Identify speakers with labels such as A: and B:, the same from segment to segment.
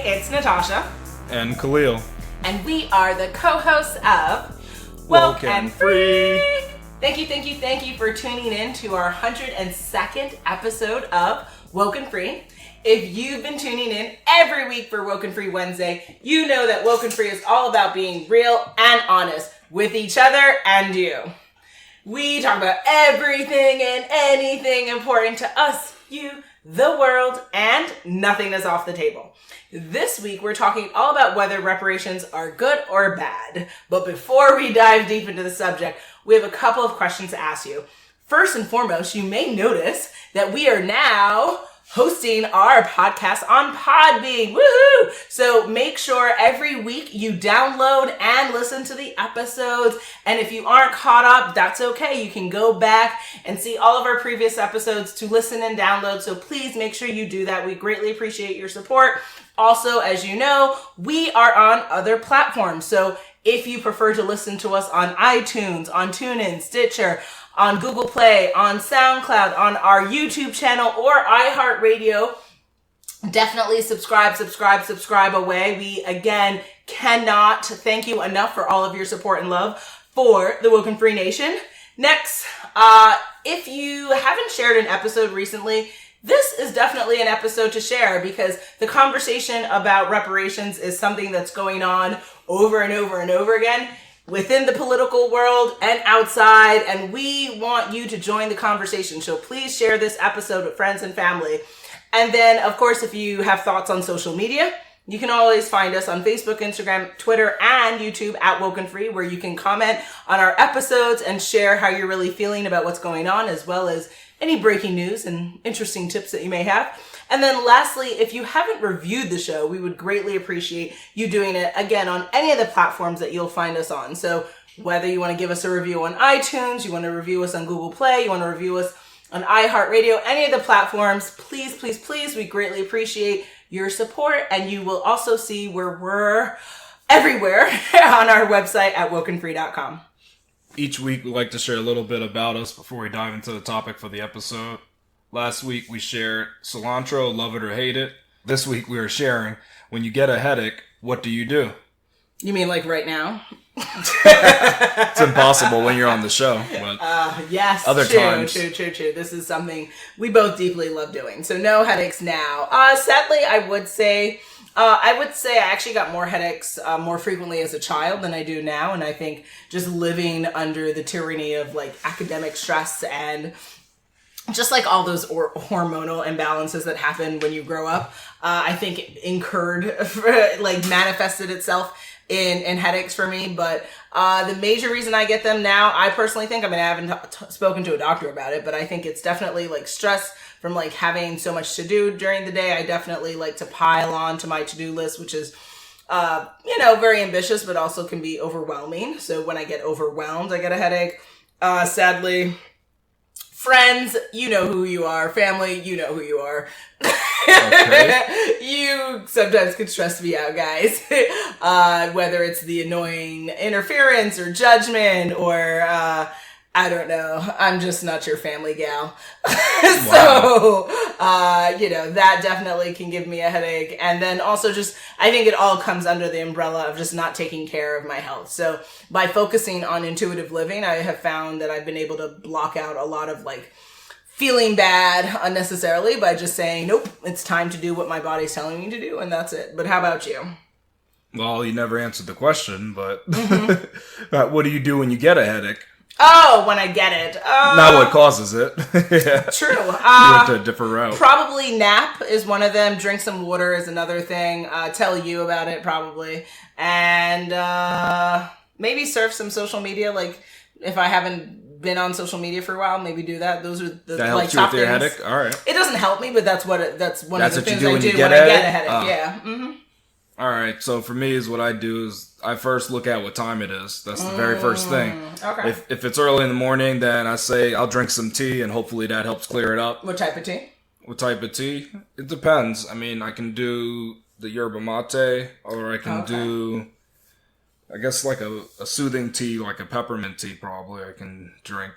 A: Hey, it's Natasha.
B: And Khalil.
A: And we are the co-hosts of WokeNFree. Thank you for tuning in to our 102nd episode of WokeNFree. If you've been tuning in every week for WokeNFree Wednesday, you know that WokeNFree is all about being real and honest with each other and you. We talk about everything and anything important to us, you, the world, and nothing is off the table. This week, we're talking all about whether reparations are good or bad. But before we dive deep into the subject, we have a couple of questions to ask you. First and foremost, you may notice that we are now hosting our podcast on Podbean. Woohoo! So make sure every week you download and listen to the episodes. And if you aren't caught up, that's okay. You can go back and see all of our previous episodes to listen and download. So please make sure you do that. We greatly appreciate your support. Also, as you know, we are on other platforms. So if you prefer to listen to us on iTunes, on TuneIn, Stitcher, on Google Play, on SoundCloud, on our YouTube channel, or iHeartRadio, definitely subscribe away. We, again, cannot thank you enough for all of your support and love for the WokeNFree Nation. Next, if you haven't shared an episode recently, this is definitely an episode to share because the conversation about reparations is something that's going on over and over and over again within the political world and outside, and we want you to join the conversation. So please share this episode with friends and family. And then, of course, if you have thoughts on social media, you can always find us on Facebook, Instagram, Twitter, and YouTube at WokeNFree, where you can comment on our episodes and share how you're really feeling about what's going on, as well as any breaking news and interesting tips that you may have. And then lastly, if you haven't reviewed the show, we would greatly appreciate you doing it, again, on any of the platforms that you'll find us on. So whether you want to give us a review on iTunes, you want to review us on Google Play, you want to review us on iHeartRadio, any of the platforms, please, we greatly appreciate your support. And you will also see where we're everywhere on our website at WokeNFree.com.
B: Each week, we like to share a little bit about us before we dive into the topic for the episode. Last week, we shared cilantro, love it or hate it. This week, we are sharing, when you get a headache, what do you do?
A: You mean like right now?
B: It's impossible when you're on the show. But
A: yes,
B: other times.
A: True. This is something we both deeply love doing. So no headaches now. Sadly, I would say I actually got more headaches more frequently as a child than I do now. And I think just living under the tyranny of like academic stress and just like all those hormonal imbalances that happen when you grow up, I think it manifested itself in headaches for me. But the major reason I get them now, I personally think, I haven't spoken to a doctor about it, but I think it's definitely like stress from like having so much to do during the day. I definitely like to pile on to my to-do list, which is, very ambitious, but also can be overwhelming. So when I get overwhelmed, I get a headache. Sadly, friends, you know who you are. Family, you know who you are. Okay. You sometimes can stress me out, guys. Whether it's the annoying interference or judgment or, I don't know. I'm just not your family gal. So, that definitely can give me a headache. And then also just, I think it all comes under the umbrella of just not taking care of my health. So by focusing on intuitive living, I have found that I've been able to block out a lot of like feeling bad unnecessarily by just saying, nope, it's time to do what my body's telling me to do. And that's it. But how about you?
B: Well, you never answered the question, but what do you do when you get a headache?
A: Oh, when I get it.
B: Not what causes it. Yeah.
A: True.
B: You went to a different route.
A: Probably nap is one of them. Drink some water is another thing. Tell you about it, probably. And maybe surf some social media. Like, if I haven't been on social media for a while, maybe do that. Those are the
B: that helps you with your headache? All right.
A: It doesn't help me, but that's one of the things I do when I get a headache. Yeah. Mm-hmm.
B: All right, so for me, is what I do is I first look at what time it is. That's the very first thing. Okay. If it's early in the morning, then I say I'll drink some tea, and hopefully that helps clear it up.
A: What type of tea?
B: What type of tea? It depends. I can do the yerba mate, or I can do, I guess, like a soothing tea, like a peppermint tea, probably I can drink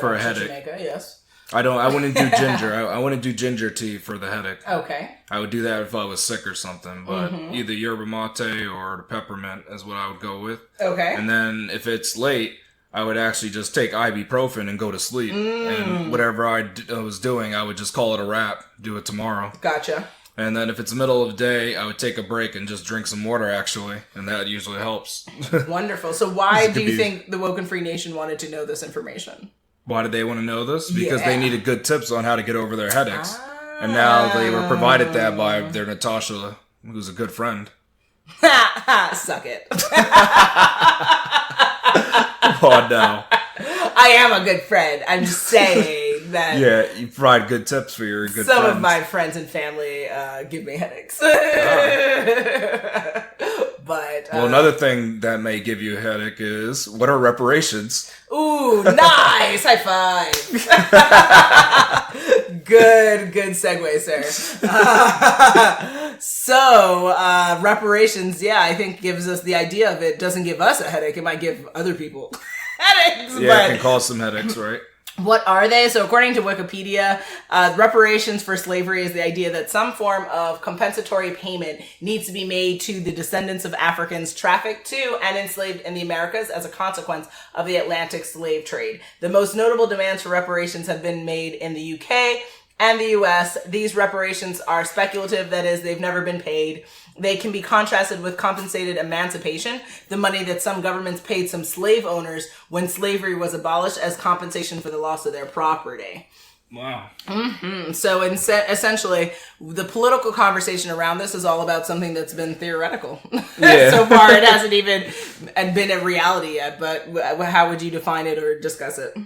B: for a headache.
A: Jamaica, yes.
B: I wouldn't do ginger. I wouldn't do ginger tea for the headache.
A: Okay.
B: I would do that if I was sick or something, but either yerba mate or the peppermint is what I would go with.
A: Okay.
B: And then if it's late, I would actually just take ibuprofen and go to sleep. And whatever I was doing, I would just call it a wrap, do it tomorrow.
A: Gotcha.
B: And then if it's the middle of the day, I would take a break and just drink some water, actually. And that usually helps.
A: Wonderful. So why do you think the WokeNFree Nation wanted to know this information?
B: Why did they want to know this? Because they needed good tips on how to get over their headaches. And now they were provided that by their Natasha, who's a good friend.
A: Suck it.
B: Oh, no.
A: I am a good friend. I'm just saying that.
B: Yeah, you provide good tips for your good friends.
A: Some of my friends and family give me headaches. But
B: well, another thing that may give you a headache is, what are reparations?
A: Ooh, nice! High five. Good segue, sir. So, reparations, I think gives us the idea of it. Doesn't give us a headache. It might give other people headaches.
B: Yeah,
A: but
B: it can cause some headaches, right?
A: what are they? So according to Wikipedia, reparations for slavery is the idea that some form of compensatory payment needs to be made to the descendants of Africans trafficked to and enslaved in the Americas as a consequence of the Atlantic slave trade. The most notable demands for reparations have been made in the UK and the US. These reparations are speculative, that is, they've never been paid. They can be contrasted with compensated emancipation, the money that some governments paid some slave owners when slavery was abolished as compensation for the loss of their property.
B: Wow.
A: So essentially, the political conversation around this is all about something that's been theoretical.
B: Yeah.
A: So far, it hasn't even been a reality yet, but how would you define it or discuss it?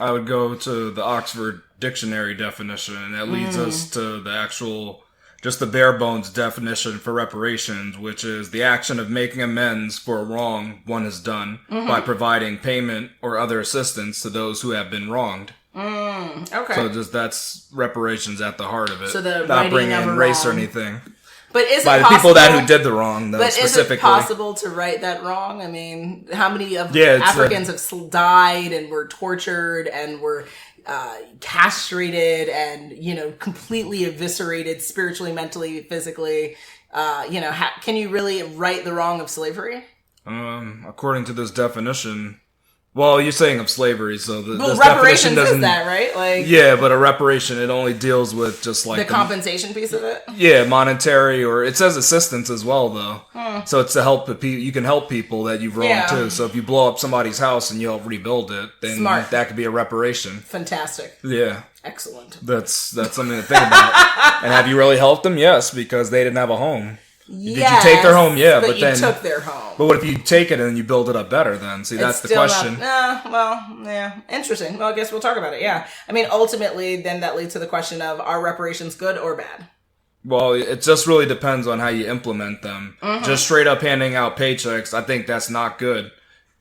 B: I would go to the Oxford Dictionary definition, and that leads us to the actual, just the bare bones definition for reparations, which is the action of making amends for a wrong one has done by providing payment or other assistance to those who have been wronged.
A: Okay.
B: So that's reparations at the heart of it.
A: So the
B: not bringing
A: righting of
B: in
A: a
B: race or
A: wrong.
B: anything.
A: But is
B: By
A: it
B: the people
A: possible,
B: who did the wrong, though,
A: but
B: specifically.
A: Is it possible to right that wrong? I mean, how many of
B: Yeah,
A: Africans have died and were tortured and were castrated and, completely eviscerated spiritually, mentally, physically? Can you really right the wrong of slavery?
B: According to this definition, well, you're saying of slavery, so this
A: reparations
B: definition doesn't.
A: Is that right? Like,
B: yeah, but a reparation, it only deals with just like
A: the compensation piece of it.
B: Yeah, monetary, or it says assistance as well, though. So it's to help the people. You can help people that you've wronged too. So if you blow up somebody's house and you help rebuild it, then that could be a reparation.
A: Fantastic.
B: Yeah.
A: Excellent.
B: That's something to think about. And have you really helped them? Yes, because they didn't have a home.
A: Yes,
B: did you take their home? Yeah, but then
A: you took their home.
B: But what if you take it and you build it up better? Then that's the question.
A: Interesting. Well, I guess we'll talk about it. Yeah, I mean, ultimately, then that leads to the question of: are reparations good or bad?
B: Well, it just really depends on how you implement them. Just straight up handing out paychecks, I think that's not good.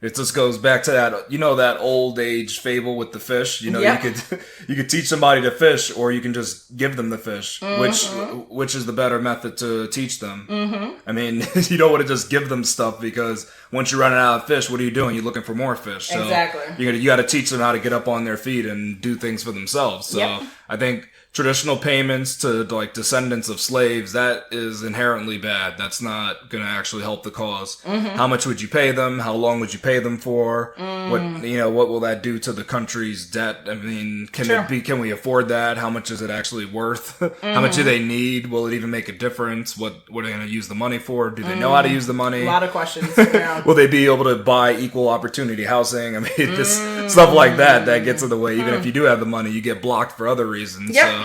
B: It just goes back to that, that old age fable with the fish. You could teach somebody to fish, or you can just give them the fish. Which is the better method to teach them? I mean, you don't want to just give them stuff, because once you're running out of fish, what are you doing? You're looking for more fish. So
A: exactly.
B: You got to teach them how to get up on their feet and do things for themselves. So I think traditional payments to like descendants of slaves, that is inherently bad. That's not going to actually help the cause. How much would you pay them? How long would you pay them for? What will that do to the country's debt? I mean, can we afford that? How much is it actually worth? How much do they need? Will it even make a difference? What are they going to use the money for? Do they know how to use the money?
A: A lot of questions. Yeah.
B: Will they be able to buy equal opportunity housing? I mean, just stuff like that gets in the way. Even if you do have the money, you get blocked for other reasons.
A: Yep.
B: So.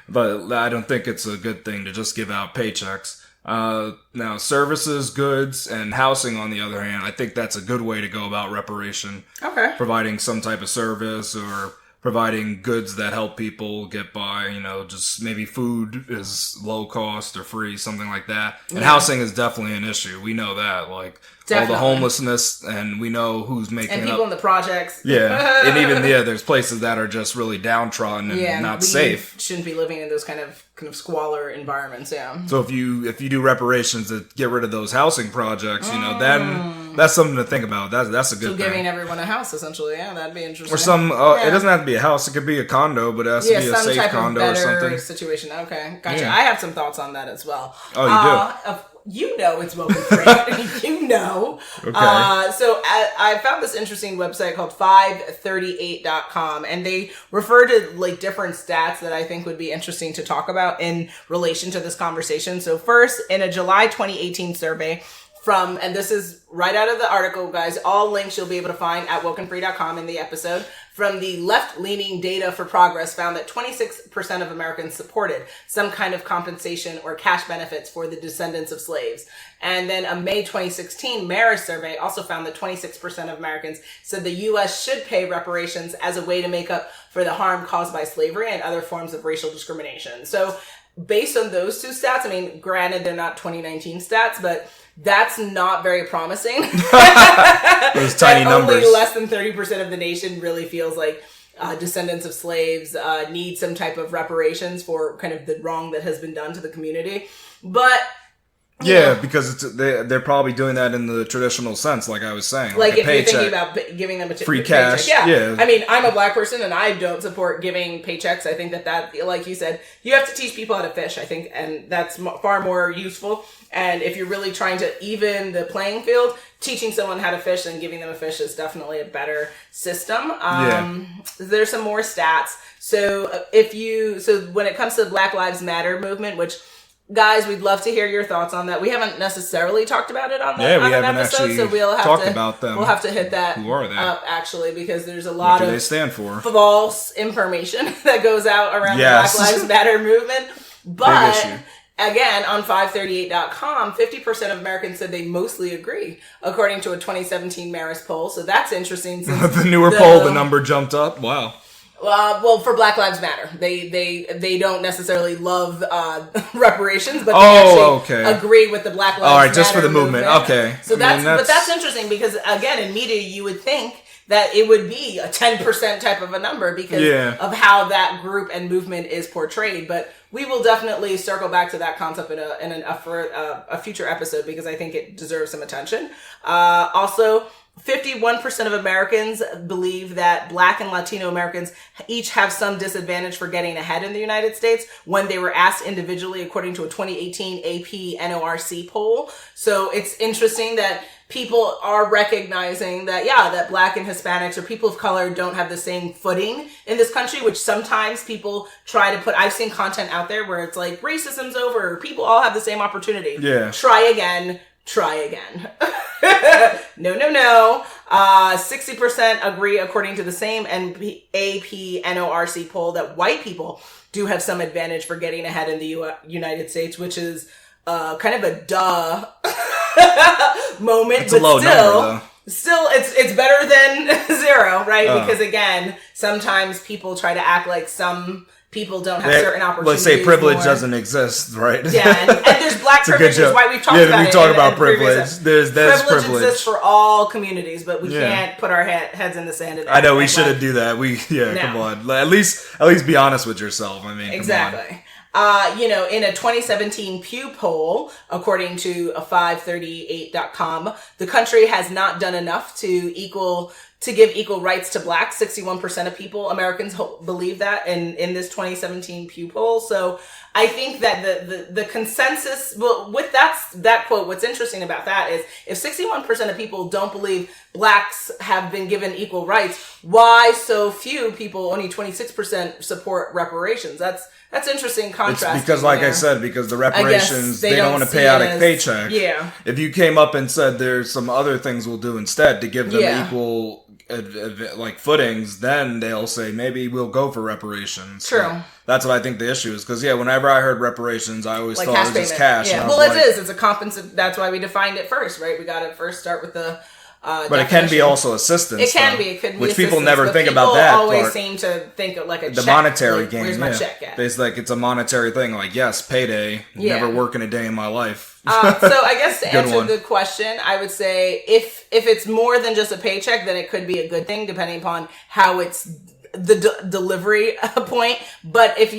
B: But I don't think it's a good thing to just give out paychecks. Now, services, goods, and housing, on the other hand, I think that's a good way to go about reparation. Okay. Providing some type of service, or providing goods that help people get by, just maybe food is low cost or free, something like that. And housing is definitely an issue. We know that. Like,
A: Definitely.
B: all the homelessness, and we know who's making
A: and
B: it
A: people
B: up.
A: in the projects.
B: Yeah, and even there's places that are just really downtrodden and not safe.
A: Shouldn't be living in those kind of squalor environments. Yeah.
B: So if you do reparations to get rid of those housing projects, then that's something to think about. That's a good thing.
A: So giving everyone a house, essentially. Yeah, that'd be interesting.
B: Or some. It doesn't have to be a house. It could be a condo, but it has to be a
A: some
B: safe
A: type
B: condo
A: of
B: or
A: better
B: something.
A: situation. Okay, gotcha.
B: Yeah.
A: I have some thoughts on that as well.
B: Oh, you do.
A: You know it's WokeNFree. You know.
B: Okay.
A: So I found this interesting website called 538.com, and they refer to like different stats that I think would be interesting to talk about in relation to this conversation. So first, in a July 2018 survey and this is right out of the article, guys, all links you'll be able to find at WokeNFree.com in the episode, from the left-leaning Data for Progress found that 26% of Americans supported some kind of compensation or cash benefits for the descendants of slaves. And then a May 2016 Marist survey also found that 26% of Americans said the U.S. should pay reparations as a way to make up for the harm caused by slavery and other forms of racial discrimination. So based on those two stats, I mean, granted, they're not 2019 stats, but that's not very promising.
B: Those tiny numbers.
A: Only less than 30% of the nation really feels like descendants of slaves need some type of reparations for kind of the wrong that has been done to the community. But
B: because they're probably doing that in the traditional sense, like I was saying.
A: Like if
B: paycheck,
A: you're thinking about giving them a
B: free
A: paycheck.
B: cash.
A: Yeah. I mean, I'm a black person and I don't support giving paychecks. I think that, like you said, you have to teach people how to fish, I think, and that's far more useful. And if you're really trying to even the playing field, teaching someone how to fish and giving them a fish is definitely a better system. There's some more stats. So when it comes to the Black Lives Matter movement, which, guys, we'd love to hear your thoughts on that. We haven't necessarily talked about it on
B: an
A: episode,
B: actually
A: so we'll have
B: talked
A: to
B: about them.
A: We'll have to hit that.
B: Who are they?
A: Up, actually, because there's a lot
B: what do
A: of
B: they stand for?
A: False information that goes out around the Black Lives Matter movement. But
B: big issue.
A: Again, on 538.com, 50% of Americans said they mostly agree, according to a 2017 Marist poll. So that's interesting. Since
B: the newer poll, the number jumped up. Wow.
A: Well, for Black Lives Matter, they don't necessarily love reparations, but they actually agree with the Black Lives Matter.
B: All right, just for the movement. Okay.
A: So that's interesting because again, in media, you would think that it would be a 10% type of a number because of how that group and movement is portrayed. But we will definitely circle back to that concept in a future episode because I think it deserves some attention. Also, 51% of Americans believe that Black and Latino Americans each have some disadvantage for getting ahead in the United States when they were asked individually, according to a 2018 AP NORC poll. So it's interesting that people are recognizing that, that Black and Hispanics or people of color don't have the same footing in this country, which sometimes people try to put. I've seen content out there where it's like, racism's over, or people all have the same opportunity.
B: Yeah.
A: Try again. No. 60% agree, according to the same AP NORC poll, that white people do have some advantage for getting ahead in the United States, which is kind of a duh moment.
B: It's a low number, though.
A: Still, it's better than zero, right? Because again, sometimes people try to act like some people don't have certain opportunities.
B: Let's say privilege doesn't exist, right?
A: Yeah, and there's Black privilege, is why we've talked about it.
B: Yeah, we talk about privilege. There's privilege
A: exists for all communities, but we can't put our heads in the sand.
B: I know we shouldn't do that. Come on. At least be honest with yourself. I mean,
A: exactly. In a 2017 Pew poll, according to a 538.com, the country has not done enough to give equal rights to Blacks. 61% of Americans believe that in this 2017 Pew poll. So I think that the consensus, well, with that quote, what's interesting about that is if 61% of people don't believe Blacks have been given equal rights, why so few people, only 26%, support reparations? That's interesting contrast.
B: It's because, like I said, because the reparations, they don't want to pay out a paycheck.
A: Yeah.
B: If you came up and said there's some other things we'll do instead to give them equal footings, then they'll say maybe we'll go for reparations.
A: True.
B: But that's what I think the issue is, because whenever I heard reparations, I always thought it was just cash.
A: Yeah. Well, it is. It's a compensation. That's why we defined it first, right? We got to first start with the
B: But it can be also assistance.
A: It can be. It could be
B: which
A: assistance,
B: people never
A: but
B: think about that.
A: People always
B: part.
A: seem to think of like a
B: the
A: check.
B: monetary
A: like,
B: game.
A: Where's my check at?
B: It's like it's a monetary thing. Like yes, payday. Never working a day in my life.
A: So I guess to answer
B: one.
A: the question, I would say if it's more than just a paycheck, then it could be a good thing, depending upon how it's the delivery point. But if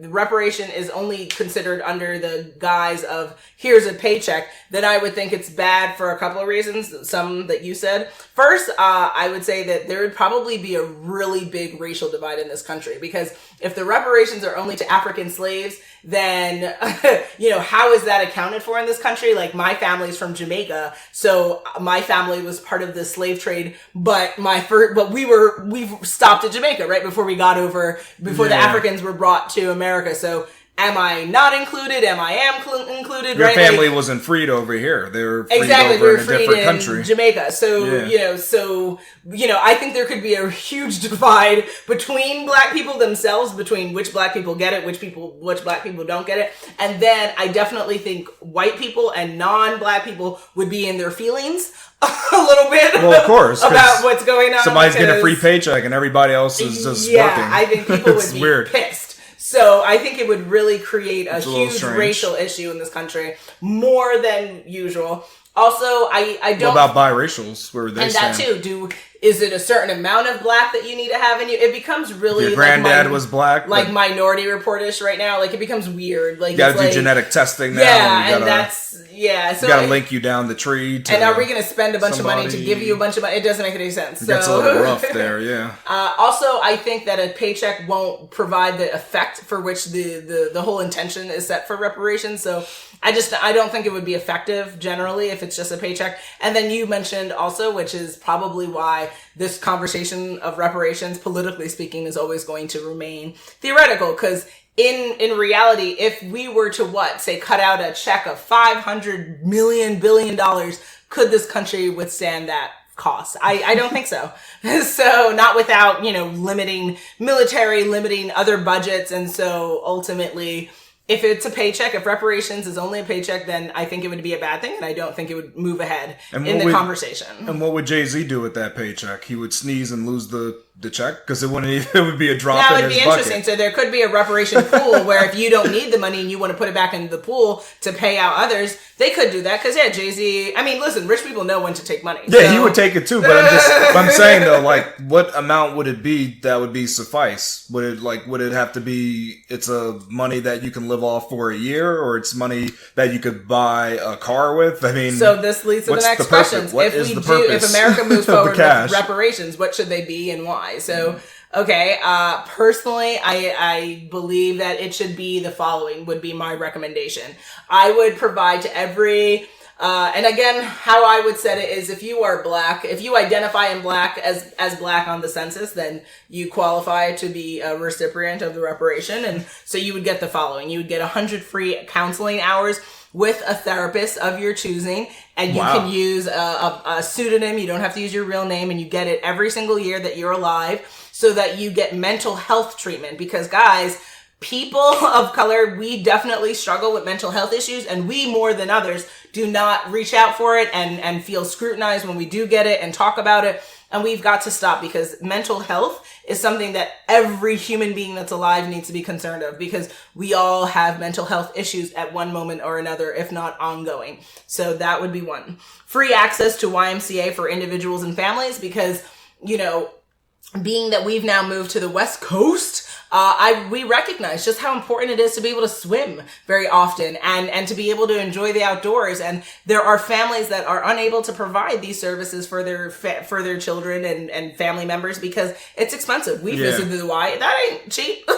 A: reparation is only considered under the guise of here's a paycheck, then I would think it's bad for a couple of reasons. Some that you said. First, I would say that there would probably be a really big racial divide in this country, because if the reparations are only to African slaves, then how is that accounted for in this country? Like, my family's from Jamaica, so my family was part of the slave trade, but we stopped at Jamaica right before we got over, before the Africans were brought to America. So am I not included? Am I included?
B: Your
A: right?
B: family wasn't freed over here. They were freed
A: Exactly,
B: over
A: we were
B: in a
A: freed
B: different
A: in
B: country.
A: Jamaica. So, I think there could be a huge divide between black people themselves, between which black people get it, which black people don't get it. And then I definitely think white people and non-black people would be in their feelings a little bit.
B: Well, of course.
A: About what's going on.
B: Somebody's getting a free paycheck and everybody else is just working.
A: Yeah, I think people would be
B: weird.
A: pissed. So I think it would really create a huge
B: strange.
A: racial issue in this country, more than usual. Also, I don't...
B: What about biracials? Where they
A: and that too. Is it a certain amount of black that you need to have in you? It becomes really...
B: Your granddad was black.
A: Like Minority Report-ish right now. Like, it becomes weird. Like,
B: you gotta do genetic testing now.
A: Yeah, and that's... Yeah, so...
B: You gotta link you down the tree to...
A: And are we gonna spend a bunch of money to give you a bunch of money? It doesn't make any sense.
B: It gets a little rough there, yeah.
A: Also, I think that a paycheck won't provide the effect for which the whole intention is set for reparations. So I don't think it would be effective generally if it's just a paycheck. And then you mentioned also, which is probably why this conversation of reparations, politically speaking, is always going to remain theoretical. Because in reality, if we were to cut out a check of $500 billion, could this country withstand that cost? I don't think so. So not without, limiting military, limiting other budgets. And so ultimately, if it's a paycheck, if reparations is only a paycheck, then I think it would be a bad thing, and I don't think it would move ahead in the conversation.
B: And what would Jay-Z do with that paycheck? He would sneeze and lose the check? Because it would be a drop in his bucket. That would be interesting.
A: So there could be a reparation pool where if you don't need the money and you want to put it back into the pool to pay out others, they could do that. Because Jay-Z, listen, rich people know when to take money.
B: Yeah, he would take it too. But I'm saying though, like, what amount would it be that would be suffice? Would it have to be, it's a money that you can live off for a year, or it's money that you could buy a car with?
A: So this leads to the next questions. If America moves forward with reparations, what should they be and why? So, okay, personally, I believe that it should be the following would be my recommendation. I would provide to every, and again, how I would set it is if you are black, if you identify in black as black on the census, then you qualify to be a recipient of the reparation. And so you would get the following. You would get 100 free counseling hours with a therapist of your choosing, and you can use a pseudonym. You don't have to use your real name, and you get it every single year that you're alive, so that you get mental health treatment. Because guys, people of color, we definitely struggle with mental health issues, and we more than others do not reach out for it and feel scrutinized when we do get it and talk about it. And we've got to stop, because mental health is something that every human being that's alive needs to be concerned of, because we all have mental health issues at one moment or another, if not ongoing. So that would be one. Free access to YMCA for individuals and families, because, being that we've now moved to the West Coast, we recognize just how important it is to be able to swim very often and to be able to enjoy the outdoors. And there are families that are unable to provide these services for their children and family members because it's expensive. We visited the Y. That ain't cheap.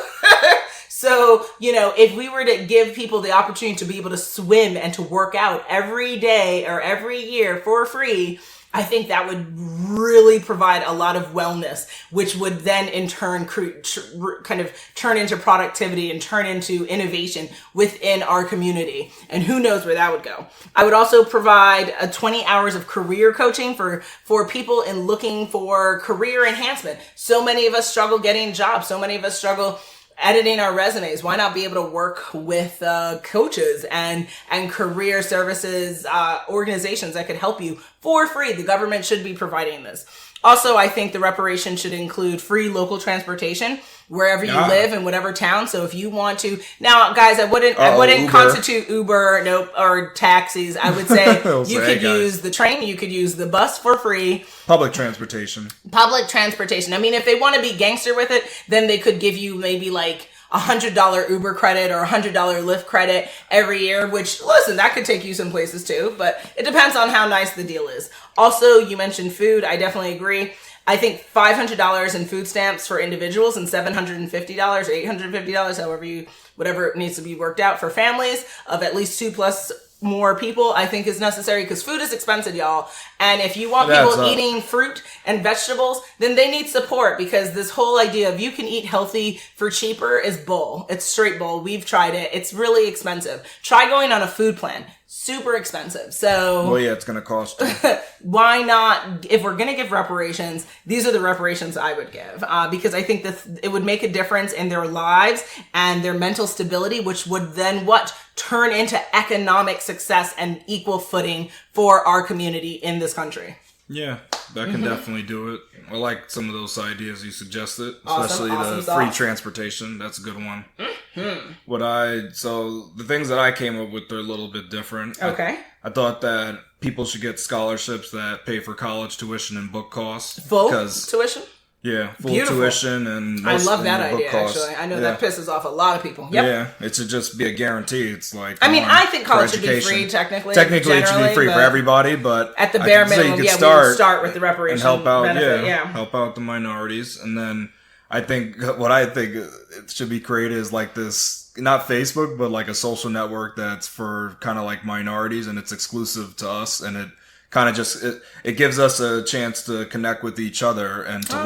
A: So, if we were to give people the opportunity to be able to swim and to work out every day or every year for free, I think that would really provide a lot of wellness, which would then in turn kind of turn into productivity and turn into innovation within our community. And who knows where that would go. I would also provide 20 hours of career coaching for people in looking for career enhancement. So many of us struggle getting jobs. So many of us struggle editing our resumes? Why not be able to work with coaches and career services organizations that could help you for free? The government should be providing this. Also, I think the reparation should include free local transportation wherever you live in whatever town. So if you want to, now guys, I wouldn't
B: Uber.
A: constitute Uber, or taxis. I would say you could use the train, you could use the bus for free.
B: Public transportation.
A: I mean, if they want to be gangster with it, then they could give you maybe like $100 Uber credit or $100 Lyft credit every year, which, listen, that could take you some places too, but it depends on how nice the deal is. Also, you mentioned food. I definitely agree. I think $500 in food stamps for individuals and $750 or $850, whatever it needs to be worked out for families of at least 2+ more people, I think is necessary, because food is expensive, y'all. And if you want people eating fruit and vegetables, then they need support, because this whole idea of you can eat healthy for cheaper is bull. It's straight bull. We've tried it. It's really expensive. Try going on a food plan. Super expensive. So,
B: well, yeah, it's going to cost you.
A: Why not? If we're going to give reparations, these are the reparations I would give, because I think that it would make a difference in their lives and their mental stability, which would then turn into economic success and equal footing for our community in this country.
B: Yeah, that can definitely do it. I like some of those ideas you suggested, especially the free transportation. That's a good one. So the things that I came up with are a little bit different.
A: Okay.
B: I thought that people should get scholarships that pay for college tuition and book costs.
A: Full tuition?
B: Yeah, full
A: Beautiful.
B: Tuition and
A: I love that
B: book
A: idea,
B: costs.
A: actually. I know that pisses off a lot of people. Yep.
B: Yeah, it should just be a guarantee. It's like,
A: I think college should be free, technically.
B: Technically, it should be free for everybody, but
A: at the bare minimum, we would start with the reparation
B: and help out,
A: benefit.
B: Help out the minorities. And then I think it should be created is like this, not Facebook, but like a social network that's for kind of like minorities, and it's exclusive to us, and it kind of just it gives us a chance to connect with each other and to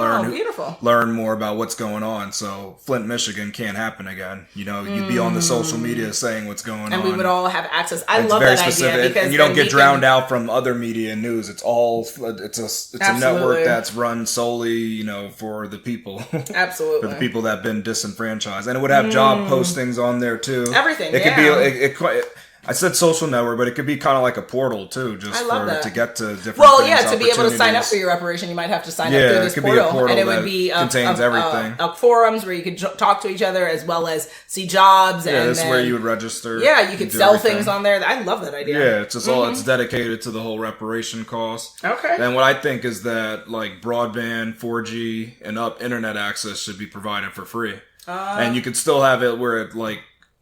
B: learn more about what's going on. So Flint, Michigan can't happen again. You'd be on the social media saying what's going on,
A: and we would all have access. I love that idea, because
B: and you don't get drowned out from other media and news. It's a network that's run solely for the people.
A: Absolutely.
B: For the people that have been disenfranchised, and it would have job postings on there too.
A: Everything.
B: It could be I said social network, but it could be kind of like a portal too, to get to different.
A: Well, to be able to sign up for your reparation, you might have to sign up through this portal, and it would be
B: contains everything.
A: Forums where you could talk to each other as well as see jobs.
B: Yeah, this is where you would register.
A: Yeah, you could sell things on there. I love that idea.
B: Yeah, it's just it's dedicated to the whole reparation cost.
A: Okay.
B: And what I think is that like broadband, 4G and up internet access should be provided for free, and you could still have it where it like.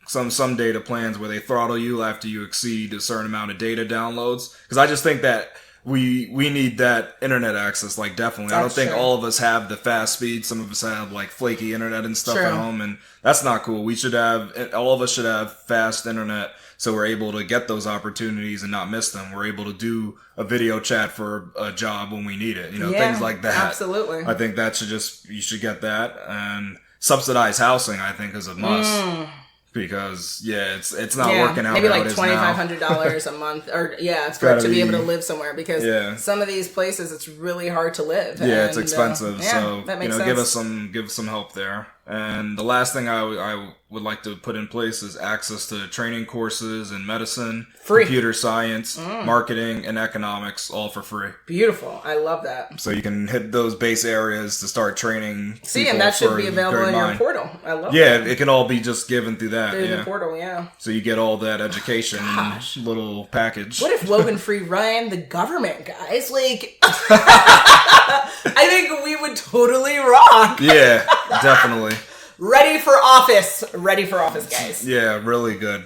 B: Some data plans where they throttle you after you exceed a certain amount of data downloads. Because I just think that we need that internet access, like definitely. I don't think all of us have the fast speed. Some of us have like flaky internet and stuff at home, and that's not cool. All of us should have fast internet, so we're able to get those opportunities and not miss them. We're able to do a video chat for a job when we need it. Things like that.
A: Absolutely.
B: I think that you should get that. And subsidized housing, I think, is a must. Because it's not working out.
A: Maybe like
B: $2,500
A: a month, or to be able to live somewhere. Because some of these places, it's really hard to live.
B: Yeah, it's expensive. So
A: that makes sense.
B: give us some help there. And the last thing I would like to put in place is access to training courses in medicine, computer science, marketing, and economics, all for free.
A: Beautiful. I love that.
B: So you can hit those base areas to start training.
A: And that should be available in your portal. I love that.
B: Yeah, it can all be just given through that.
A: Through the portal, So
B: you get all that education in a little package.
A: What if WokeNFree ran the government, guys? Like, I think we would totally rock.
B: Yeah, definitely.
A: Ready for office, guys.
B: Yeah, really good.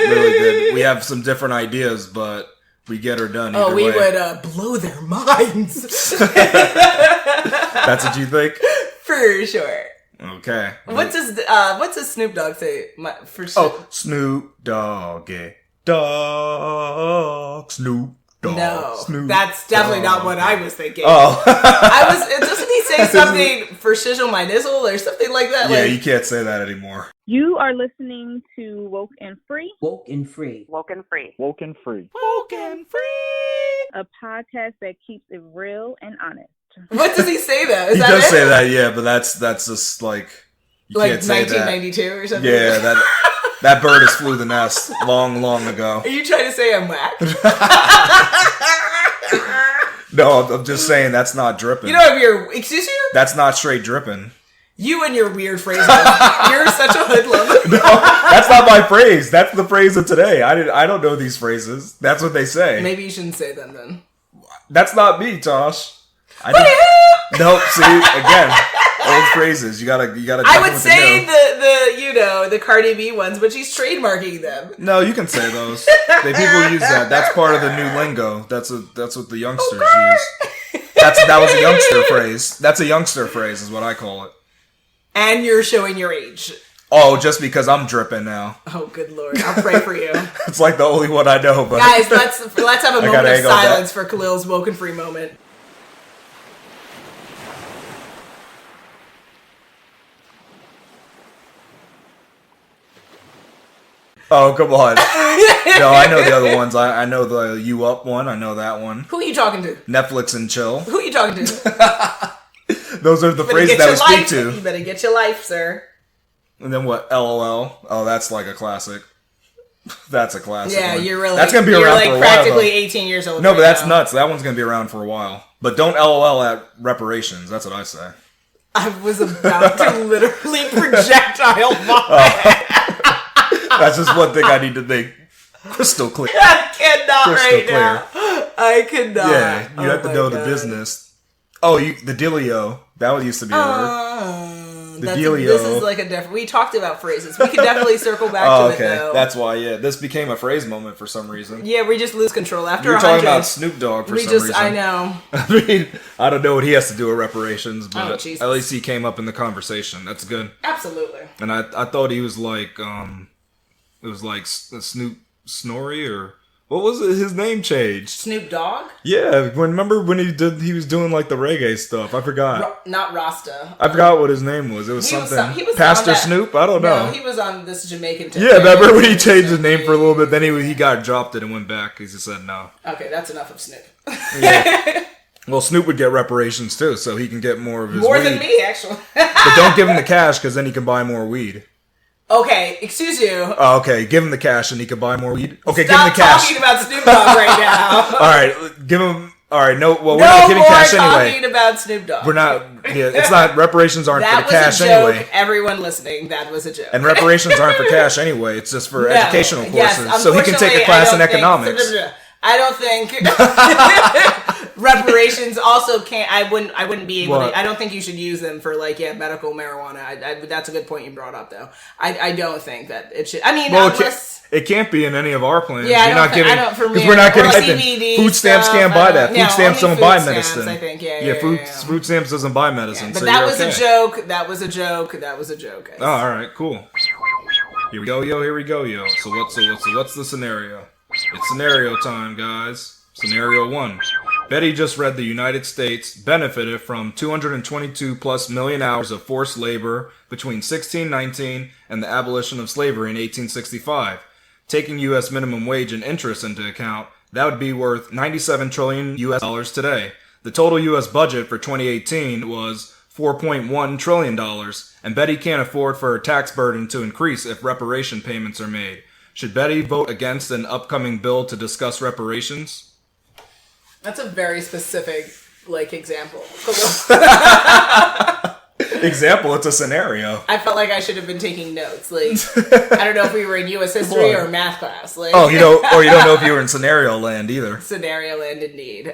B: Really good. We have some different ideas, but we get her done either way.
A: Would blow their minds.
B: That's what you think?
A: For sure.
B: Okay.
A: What's his Snoop Dogg say?
B: Snoop Doggy Dog. Snoop Dogg.
A: No, that's definitely not what I was thinking.
B: Oh.
A: Doesn't he say something for shizzle my nizzle or something like that?
B: Yeah, you can't say that anymore.
C: You are listening to WokeNFree.
D: WokeNFree.
E: WokeNFree.
D: WokeNFree.
A: WokeNFree.
C: A podcast that keeps it real and honest.
A: What does he say though?
B: He does say that, yeah, but that's just like You
A: like
B: can't say
A: 1992 or something?
B: Yeah, that bird has flew the nest long, long ago.
A: Are you trying to say I'm whack?
B: No, I'm just saying that's not dripping.
A: You know, if you're... Excuse you?
B: That's not straight dripping.
A: You and your weird phrases. You're such a hoodlum.
B: No, that's not my phrase. That's the phrase of today. I don't know these phrases. That's what they say.
A: Maybe you shouldn't say them then.
B: That's not me, Tosh. No, see, again, old phrases. You gotta.
A: I would say the Cardi B ones, but she's trademarking them.
B: No, you can say those. People use that. That's part of the new lingo. That's what the youngsters use. That was a youngster phrase. That's a youngster phrase, is what I call it.
A: And you're showing your age.
B: Oh, just because I'm dripping now.
A: Oh, good Lord. I'll pray for you.
B: It's like the only one I know. But
A: guys, let's have a moment of silence
C: that.
A: for Khalil's Woken Free moment.
B: Oh, come on. No, I know the other ones. I know the You Up one. I know that one.
A: Who are you talking to?
B: Netflix and chill.
A: Who are you talking to?
B: Those are the phrases that we speak to.
A: You better get your life, sir.
B: And then what? LOL. Oh, that's like a classic. That's a classic.
A: Yeah,
B: one.
A: you're really.
B: That's gonna be
A: you're
B: around
A: like
B: for a
A: practically
B: while.
A: 18 years old.
B: No,
A: right
B: but that's
A: now.
B: nuts. That one's gonna be around for a while. But don't LOL at reparations. That's what I say.
A: I was about to literally projectile vomit.
B: That's just one thing I need to make crystal clear.
A: I cannot
B: Crystal
A: right
B: clear.
A: now. I cannot.
B: Yeah, you have to
A: my
B: know the
A: God.
B: business. Oh, the dealio. That one used to be a word. The dealio.
A: This is like a different. We talked about phrases. We can definitely circle back
B: Oh,
A: to
B: okay.
A: it though.
B: That's why. Yeah, this became a phrase moment for some reason.
A: Yeah, we just lose control after
B: You're
A: 100.
B: talking about Snoop Dogg for some reason.
A: I know.
B: I mean, I don't know what he has to do with reparations, but
A: Jesus.
B: at least he came up in the conversation. That's good.
A: Absolutely.
B: And I thought he was like, it was like Snoop Snorri, or what was it? His name changed.
A: Snoop Dogg?
B: Yeah, remember when he was doing like the reggae stuff? I forgot.
A: Not Rasta.
B: I forgot what his name was. It was something.
A: He was
B: Pastor
A: on that,
B: Snoop? I don't know.
A: No, he was on this Jamaican.
B: Yeah, remember when he changed his name for a little bit? Then he got dropped it and went back. He just said no.
A: Okay, that's enough of Snoop.
B: Yeah. Well, Snoop would get reparations too, so he can get more of his
A: More
B: weed.
A: than me, actually.
B: But don't give him the cash, because then he can buy more weed.
A: Okay, excuse you.
B: Oh, okay, give him the cash and he can buy more weed. Okay,
A: Stop
B: give him the cash.
A: talking about Snoop Dogg right now.
B: All right, give him. All right, no. Well, we're
A: No
B: not giving
A: more
B: cash
A: talking
B: anyway.
A: about Snoop Dogg.
B: We're not. Yeah, it's not. Reparations aren't
A: That
B: for the cash
A: was a joke.
B: anyway.
A: Everyone listening, that was a joke.
B: And reparations aren't for cash anyway. It's just for educational courses,
A: yes,
B: so he can take a class in economics.
A: I don't think reparations also can't. I wouldn't be able
B: What?
A: to. I don't think you should use them for medical marijuana. That's a good point you brought up, though. I don't think that it should. I mean,
B: Well,
A: unless.
B: it can't be in any of our plans.
A: Yeah,
B: You're not getting,
A: I don't. For me,
B: because we're not getting
A: or
B: anything.
A: CBD
B: Food stamps
A: stuff,
B: can't buy that.
A: no,
B: Food stamps
A: only
B: don't buy
A: food
B: medicine.
A: Stamps, I think.
B: Yeah, food stamps doesn't buy medicine.
A: Yeah, but
B: so
A: that
B: you're
A: was
B: okay.
A: a joke. That was a joke. That was a joke. Guys.
B: Oh, all right, cool. Here we go, yo. Here we go, yo. So what's the scenario? It's scenario time, guys. Scenario 1. Betty just read the United States benefited from 222 plus million hours of forced labor between 1619 and the abolition of slavery in 1865. Taking U.S. minimum wage and interest into account, that would be worth 97 trillion U.S. dollars today. The total U.S. budget for 2018 was $4.1 trillion, and Betty can't afford for her tax burden to increase if reparation payments are made. Should Betty vote against an upcoming bill to discuss reparations?
A: That's a very specific example.
B: Example, it's a scenario.
A: I felt like I should have been taking notes. I don't know if we were in U.S. history or math class.
B: Oh, you don't know if you were in scenario land either.
A: Scenario land, indeed.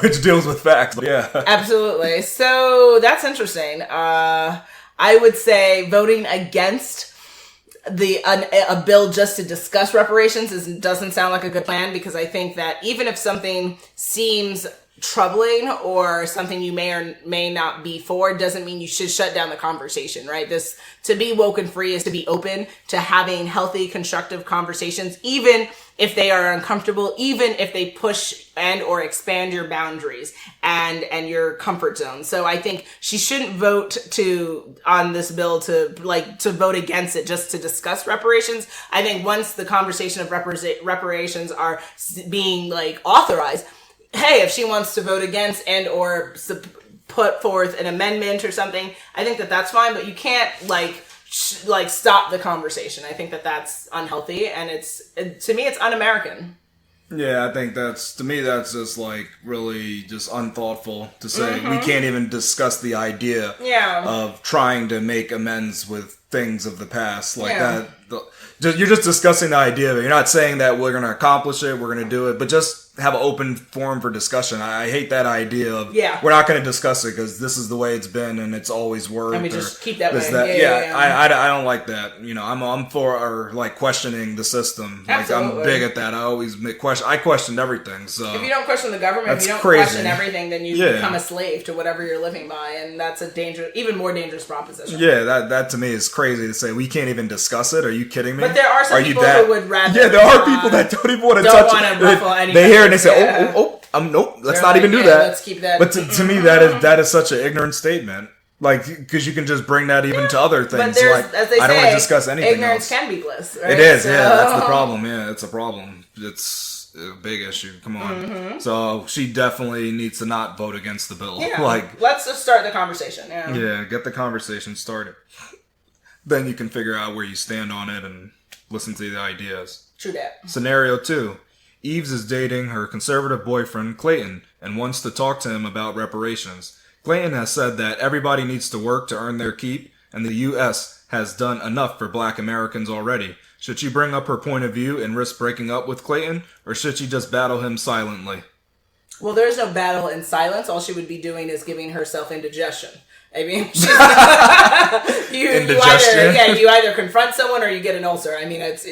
B: Which deals with facts. Yeah.
A: Absolutely. So that's interesting. I would say voting against a bill just to discuss reparations doesn't sound like a good plan, because I think that even if something seems troubling or something you may or may not be for, doesn't mean you should shut down the conversation, right? This, to be woke and free, is to be open to having healthy, constructive conversations, even if they are uncomfortable, even if they push and or expand your boundaries and your comfort zone. So I think she shouldn't vote on this bill to vote against it just to discuss reparations. I think once the conversation of reparations are being authorized, hey, if she wants to vote against and or put forth an amendment or something, I think that that's fine, but you can't stop the conversation. I think that that's unhealthy, and to me, it's un-American.
B: Yeah, I think to me that's just like really just unthoughtful to say we can't even discuss the idea of trying to make amends with things of the past like that. You're just discussing the idea of it. You're not saying that we're going to accomplish it, we're going to do it, but just have an open forum for discussion. I hate that idea of we're not going to discuss it because this is the way it's been and it's always worked.
A: And we just keep that way.
B: I don't like that. You know, I'm for like questioning the system.
A: Absolutely.
B: Like I'm big at that. I always I questioned everything. So
A: if you don't question the government, if you don't question everything, then you become a slave to whatever you're living by, and that's a even more dangerous proposition.
B: Yeah, that to me is crazy to say we can't even discuss it. Are you kidding me?
A: But there are some people who would rather.
B: Yeah, there are people that don't even want to touch it. They hear it and they say, nope, let's not even do that.
A: Let's keep that.
B: But to me, that is such an ignorant statement. Like, because you can just bring that even to other things.
A: But
B: like,
A: as they
B: I don't
A: say,
B: want to discuss anything
A: ignorance
B: else.
A: can be bliss. Right?
B: It is, that's the problem. Yeah, it's a problem. It's a big issue. Come on. So she definitely needs to not vote against the bill.
A: Yeah.
B: Like,
A: let's just start the conversation.
B: Yeah, get the conversation started. Then you can figure out where you stand on it and listen to the ideas.
A: True that.
B: Scenario 2. Eves is dating her conservative boyfriend, Clayton, and wants to talk to him about reparations. Clayton has said that everybody needs to work to earn their keep, and the U.S. has done enough for Black Americans already. Should she bring up her point of view and risk breaking up with Clayton, or should she just battle him silently?
A: Well, there's no battle in silence. All she would be doing is giving herself indigestion. I mean, you either confront someone or you get an ulcer. I mean, it's,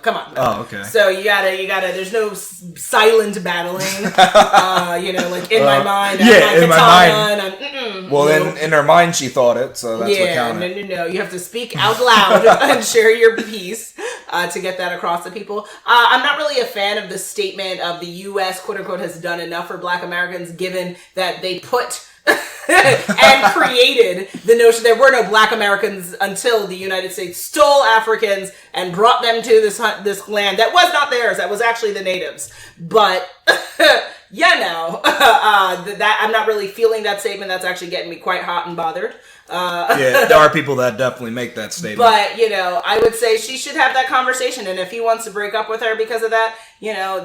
A: come on.
B: Oh, okay.
A: So you gotta, there's no silent battling, like in my mind.
B: In my mind. Well, in her mind, she thought it, so that's what counted.
A: No. You have to speak out loud and share your piece to get that across to people. I'm not really a fan of the statement of the U.S., quote unquote, has done enough for Black Americans, given that they put and created the notion there were no Black Americans until the United States stole Africans and brought them to this land that was not theirs, that was actually the natives. But that I'm not really feeling that statement. That's actually getting me quite hot and bothered.
B: There are people that definitely make that statement.
A: But, I would say she should have that conversation. And if he wants to break up with her because of that, no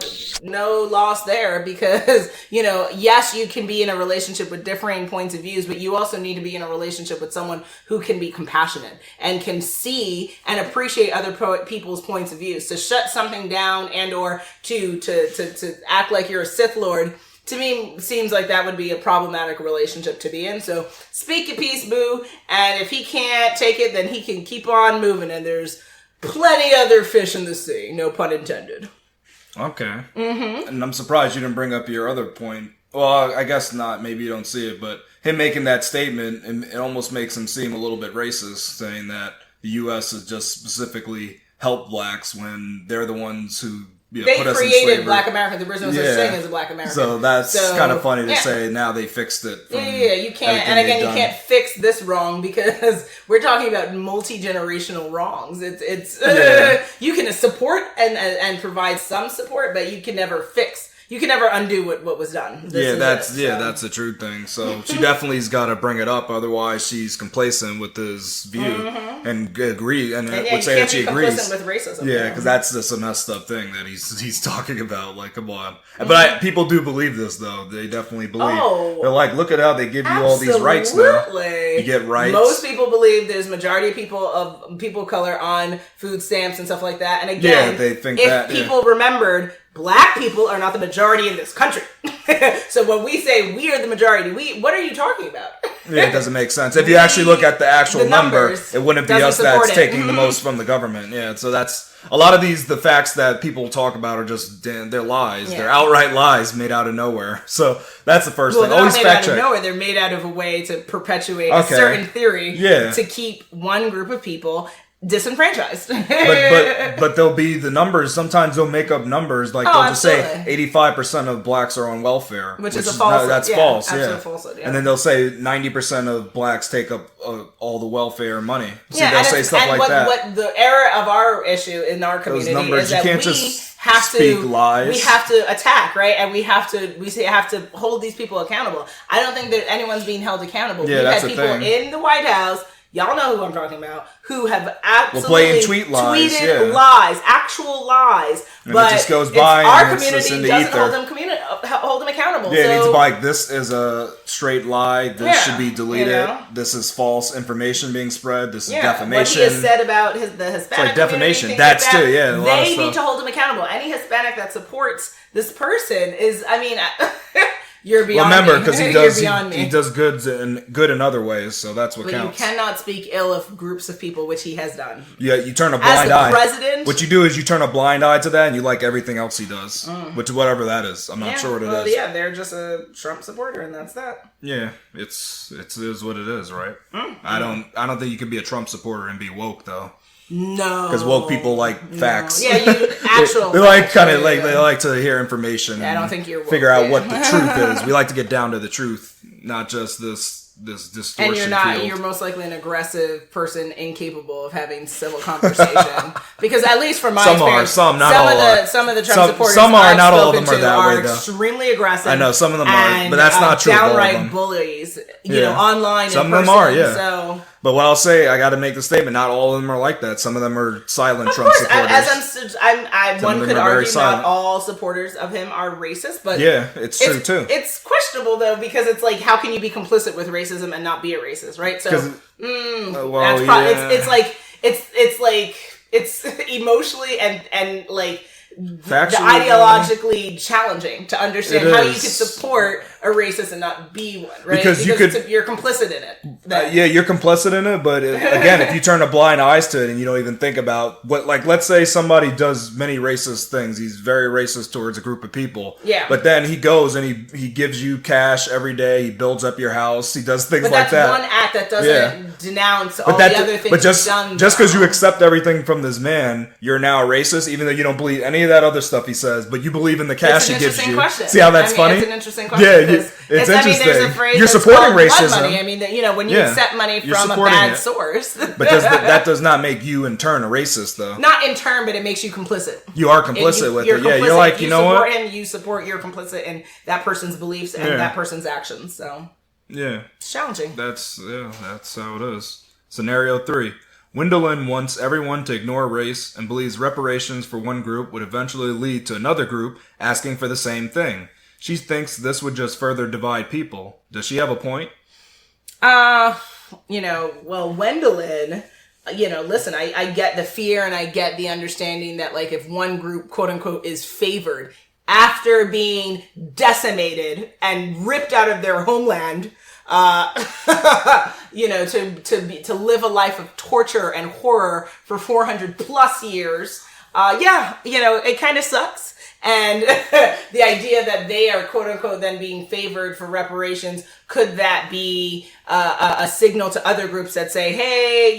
A: loss there. Because, yes, you can be in a relationship with differing points of views, but you also need to be in a relationship with someone who can be compassionate and can see and appreciate other people's points of views. To shut something down and or to act like you're a Sith Lord, to me, seems like that would be a problematic relationship to be in. So speak your piece, boo. And if he can't take it, then he can keep on moving. And there's plenty other fish in the sea. No pun intended.
B: Okay. And I'm surprised you didn't bring up your other point. Well, I guess not. Maybe you don't see it. But him making that statement, it almost makes him seem a little bit racist, saying that the U.S. has just specifically helped blacks when they're the ones who...
A: they created Black Americans. There was no such thing as a Black American.
B: So that's kind of funny to say now they fixed it.
A: You can't. And again, you can't fix this wrong because we're talking about multi-generational wrongs. It's you can support and provide some support, but you can never fix. You can never undo what was done.
B: That's the true thing. So she definitely's got to bring it up, otherwise she's complacent with his view and agree and would say that she agrees
A: with racism.
B: Yeah, because that's just a messed up thing that he's talking about. Like, come on. But people do believe this though. They definitely believe.
A: Oh,
B: they're like, look at how they give you all these rights now. You get rights.
A: Most people believe there's majority of people of color on food stamps and stuff like that. And again,
B: they think
A: if people remembered, Black people are not the majority in this country. So when we say we are the majority, what are you talking about?
B: It doesn't make sense. If you actually look at the actual number, it wouldn't be us that's taking the most from the government. Yeah, so that's a lot of the facts that people talk about are just they're lies. They're outright lies made out of nowhere. So that's the first thing. Always fact check. They're made out of nowhere.
A: They're made out of a way to perpetuate a certain theory to keep one group of people disenfranchised.
B: but there'll be the numbers. Sometimes they'll make up numbers like they'll just say 85% of blacks are on welfare,
A: which is a falsehood.
B: That's false.
A: Absolute falsehood. Yeah.
B: And then they'll say 90% of blacks take up all the welfare money. So they'll say stuff like that.
A: What the error of our issue in our community is that have
B: speak
A: to
B: lies.
A: we have to attack, right? And we have to hold these people accountable. I don't think that anyone's being held accountable.
B: Yeah,
A: We've
B: that's
A: had
B: the
A: people
B: thing.
A: in the White House, y'all know who I'm talking about, who have absolutely
B: blatant tweet lies,
A: tweeted
B: yeah.
A: lies, actual lies.
B: And
A: but
B: it just goes by
A: our
B: and it's
A: community
B: in the
A: doesn't
B: ether.
A: hold them accountable.
B: Yeah,
A: so,
B: it needs to be like, this is a straight lie. This
A: Yeah,
B: should be deleted.
A: you know?
B: This is false information being spread. This is
A: yeah,
B: defamation.
A: what he has said about the Hispanic
B: It's like defamation.
A: community, things
B: That's
A: like that,
B: too, yeah, a lot of
A: they
B: stuff.
A: need to hold him accountable. Any Hispanic that supports this person is, I mean, you're beyond
B: Remember,
A: me.
B: because he
A: You're
B: does
A: beyond me.
B: he does good in other ways, so that's what
A: But
B: counts.
A: you cannot speak ill of groups of people, which he has done.
B: Yeah, you turn a
A: As
B: blind
A: the
B: eye.
A: president,
B: What you do is you turn a blind eye to that, and you like everything else he does, which whatever that is. I'm not sure what it is.
A: Yeah, they're just a Trump supporter, and that's that.
B: Yeah, it is what it is, right? I don't think you can be a Trump supporter and be woke though,
A: No,
B: because woke people like facts.
A: Yeah, you actual.
B: They like kind of
A: facts,
B: like
A: yeah.
B: they like to hear information.
A: Yeah, I don't
B: and
A: think you're woke,
B: figure out
A: yeah.
B: what the truth is. We like to get down to the truth, not just this distortion.
A: And you're not.
B: field.
A: You're most likely an aggressive person, incapable of having civil conversation. Because at least from my
B: Some
A: experience,
B: are, some not all are.
A: some of the Trump supporters,
B: some are,
A: I've
B: not all of
A: spoken
B: them are
A: to
B: that way, though.
A: extremely aggressive.
B: I know some of them are,
A: and,
B: but that's not true of all of
A: downright
B: them.
A: bullies. You
B: Yeah.
A: know, online.
B: Some
A: in
B: of them
A: person,
B: are, yeah.
A: So.
B: But what I'll say, I got to make the statement: not all of them are like that. Some of them are silent
A: Of
B: Trump
A: course,
B: supporters.
A: one
B: of them
A: could
B: are very
A: argue
B: silent.
A: not all supporters of him are racist, but
B: Yeah, it's true too.
A: It's questionable though because it's like, how can you be complicit with racism and not be a racist, right? So,
B: well,
A: that's it's emotionally and like
B: Factually,
A: ideologically challenging to understand
B: It
A: how you
B: is.
A: could support a racist and not be one, right?
B: Because you could-
A: you're complicit in it.
B: yeah, you're complicit in it, but again, if you turn a blind eye to it and you don't even think about what, like, let's say somebody does many racist things. He's very racist towards a group of people.
A: Yeah.
B: But then he goes and he gives you cash every day. He builds up your house. He does things
A: But
B: like
A: that's
B: that.
A: one act that doesn't denounce all
B: But
A: the other things
B: but just
A: he's done.
B: because you accept everything from this man, you're now a racist, even though you don't believe any of that other stuff he says. But you believe in the cash he gives you.
A: Question.
B: See how that's funny?
A: It's an interesting question.
B: Yeah,
A: because
B: it's
A: I mean,
B: interesting.
A: there's a phrase
B: You're
A: that's
B: supporting
A: called blood
B: racism.
A: money. I mean, when you
B: Yeah.
A: accept money
B: You're
A: from a
B: supporting
A: bad
B: it.
A: source,
B: But that does not make you in turn a racist, though.
A: not in turn, but it makes you complicit.
B: You are complicit with it. Yeah, you're
A: complicit.
B: like, you know what?
A: support him, you support, you're complicit in that person's beliefs and
B: Yeah.
A: that person's actions. So
B: Yeah,
A: it's challenging.
B: that's how it is. Scenario 3. Wendelin wants everyone to ignore race and believes reparations for one group would eventually lead to another group asking for the same thing. She thinks this would just further divide people. Does she have a point?
A: Well, Wendelin, listen, I get the fear and I get the understanding that, like, if one group, quote unquote, is favored after being decimated and ripped out of their homeland, to live a life of torture and horror for 400 plus years, it kind of sucks. And the idea that they are, quote unquote, then being favored for reparations, could that be a signal to other groups that say, hey,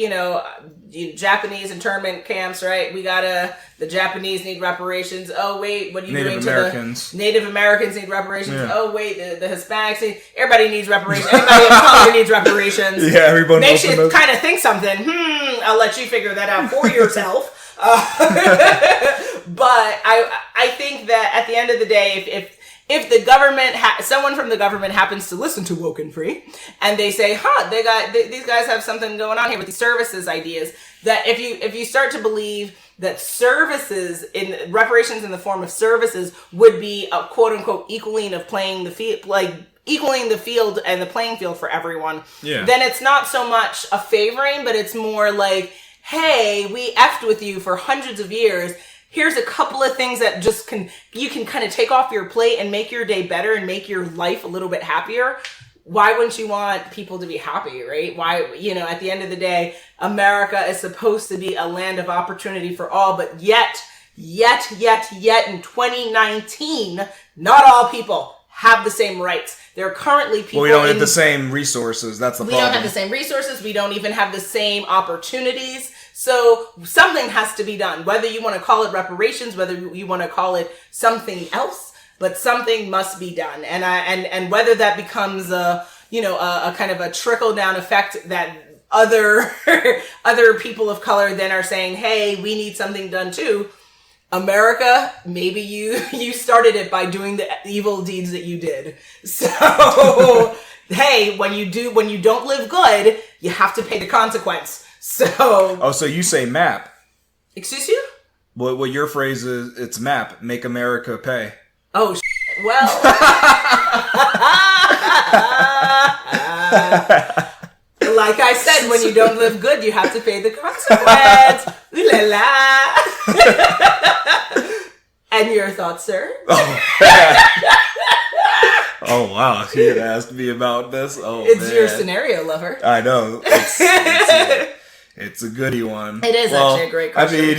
A: Japanese internment camps, right? The Japanese need reparations. Oh, wait, what are you doing to the Native Americans need reparations?
B: Yeah.
A: Oh, wait, the Hispanics everybody needs reparations. Everybody of color needs reparations.
B: Yeah, everyone
A: makes you kind of think something. I'll let you figure that out for yourself. But I think that at the end of the day, if the government, someone from the government happens to listen to WokeNFree and they say, these guys have something going on here with the services ideas, that if you start to believe that services in reparations in the form of services would be a quote unquote equaling of playing the field, like equaling the field and the playing field for everyone, then it's not so much a favoring, but it's more like, hey, we effed with you for hundreds of years. Here's a couple of things that you can kind of take off your plate and make your day better and make your life a little bit happier. Why wouldn't you want people to be happy, right? Why, at the end of the day, America is supposed to be a land of opportunity for all, but yet in 2019, not all people have the same rights. There are currently people.
B: Well, we don't have the same resources. That's the problem.
A: We don't have the same resources. We don't even have the same opportunities. So something has to be done. Whether you want to call it reparations, whether you want to call it something else, but something must be done. And whether that becomes a kind of a trickle down effect that other people of color then are saying, hey, we need something done too. America, maybe you started it by doing the evil deeds that you did. So, hey, when you don't live good, you have to pay the consequence. So.
B: Oh, so you say MAP?
A: Excuse you?
B: What your phrase is? It's MAP. Make America pay.
A: Oh, well. Like I said, when you don't live good, you have to pay the consequence. Ooh la la. And your thoughts, sir?
B: Oh wow, he had asked me about this. Oh,
A: it's your scenario, lover.
B: I know. It's a goodie one.
A: It is actually a great question.
B: I mean,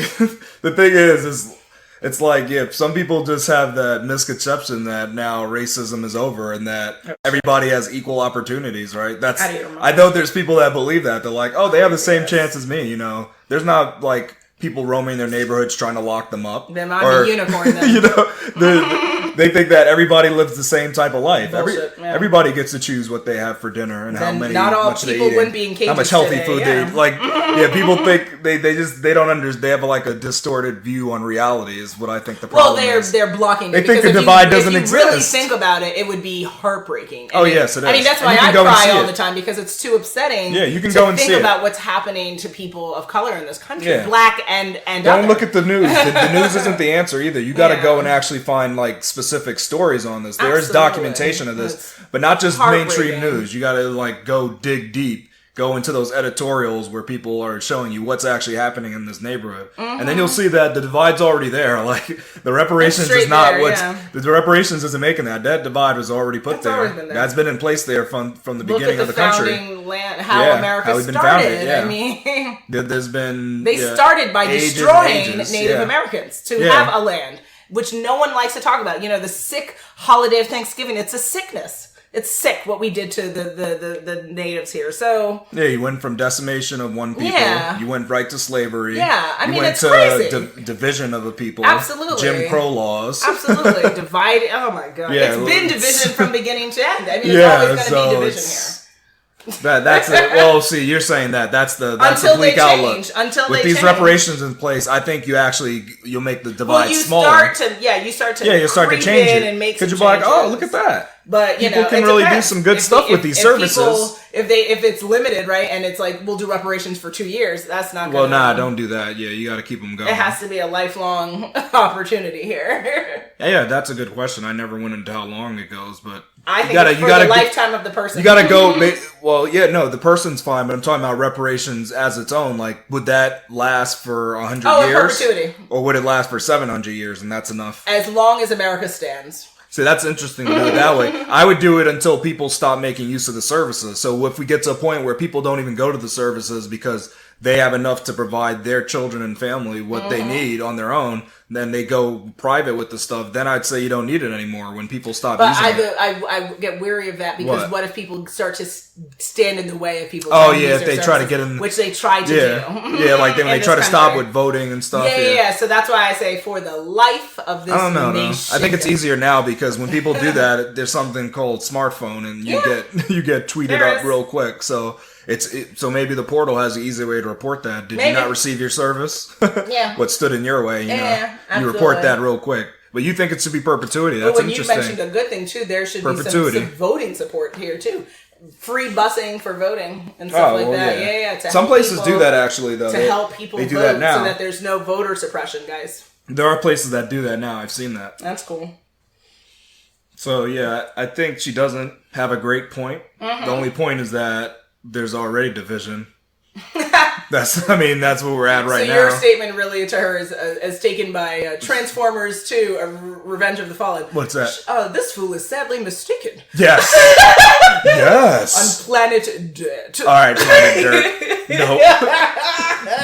B: the thing is it's like, yeah, some people just have that misconception that now racism is over and that everybody has equal opportunities, right? I know there's people that believe that. They're like, oh, they have the same chance as me, you know? There's not, like, people roaming their neighborhoods trying to lock them up.
A: Then I'm a unicorn then.
B: You know, they think that everybody lives the same type of life. Everybody gets to choose what they have for dinner and
A: then
B: how many
A: not all
B: much they
A: people
B: eat.
A: wouldn't be in cages
B: how much healthy
A: today,
B: food they eat. Like, people think they don't understand. They have like a distorted view on reality is what I think the problem is.
A: They're blocking it.
B: They think the divide doesn't exist.
A: If you really think about it, it would be heartbreaking.
B: Oh, yes, it is.
A: I mean, that's why I cry all the time, because it's too upsetting.
B: Yeah, you can go and see it.
A: Think about what's happening to people of color in this country, black and
B: don't look at the news. The news isn't the answer either. You got to go and actually find like specific stories on this. There is documentation of this, but not just mainstream news. You got to like go dig deep, go into those editorials where people are showing you what's actually happening in this neighborhood, and then you'll see that the divide's already there. Like the reparations is not the reparations isn't making that. That divide was already put there. That's been in place there from the beginning of the country.
A: How America started.
B: Yeah.
A: I mean,
B: there's been
A: they started by destroying Native Americans to have a land, which no one likes to talk about. You know, the sick holiday of Thanksgiving. It's a sickness. It's sick what we did to the natives here. So
B: you went from decimation of one people. Yeah. You went right to slavery.
A: Yeah, I mean,
B: you went
A: it's
B: to
A: crazy.
B: Division of the people.
A: Absolutely.
B: Jim Crow laws.
A: Absolutely. Divide. Oh my God. Yeah, it's been division from beginning to end. I mean, it's always going to be division here.
B: That's it. Well, see, you're saying that's the bleak outlook. With these reparations in place, I think you'll make the divide smaller.
A: You start to
B: change it
A: and make.
B: Because you're like, oh, look at that.
A: But
B: people can really do some good stuff with these services.
A: If it's limited, right, and it's like we'll do reparations for 2 years, that's not.
B: Well, don't do that. Yeah, you got to keep them going.
A: It has to be a lifelong opportunity here.
B: Yeah, that's a good question. I never went into how long it goes, but
A: I think you gotta, the lifetime of the person.
B: You got to go. Well, yeah, no, the person's fine, but I'm talking about reparations as its own. Like, would that last for 100 years?
A: Perpetuity.
B: Or would it last for 700 years, and that's enough?
A: As long as America stands.
B: See, that's interesting to do it that way. I would do it until people stop making use of the services. So if we get to a point where people don't even go to the services because they have enough to provide their children and family what they need on their own, then they go private with the stuff, then I'd say you don't need it anymore when people stop using it.
A: I get weary of that because what if people start to stand in the way of people?
B: If they try to get in.
A: Which they tried to do.
B: Yeah, like when they try to stop with voting and stuff.
A: Yeah. So that's why I say for the life of this nation.
B: I think it's easier now because when people do that, there's something called smartphone and you get tweeted up real quick. So so maybe the portal has an easy way to report that. Did you not receive your service?
A: Yeah.
B: What stood in your way? You report that real quick. But you think it should be perpetuity. That's interesting.
A: You mentioned a good thing too. There should be some voting support here too. Free busing for voting and stuff like that. Yeah.
B: Some places do that actually, though.
A: To help people vote
B: that now.
A: So that there's no voter suppression, guys.
B: There are places that do that now. I've seen that.
A: That's cool.
B: So yeah, I think she doesn't have a great point. The only point is that there's already division. That's where we're at right now.
A: So your statement really to her is as taken by Transformers 2, Revenge of the Fallen.
B: What's that?
A: This fool is sadly mistaken.
B: Yes. Yes.
A: On planet Dirt.
B: All right, planet Dirt. Nope.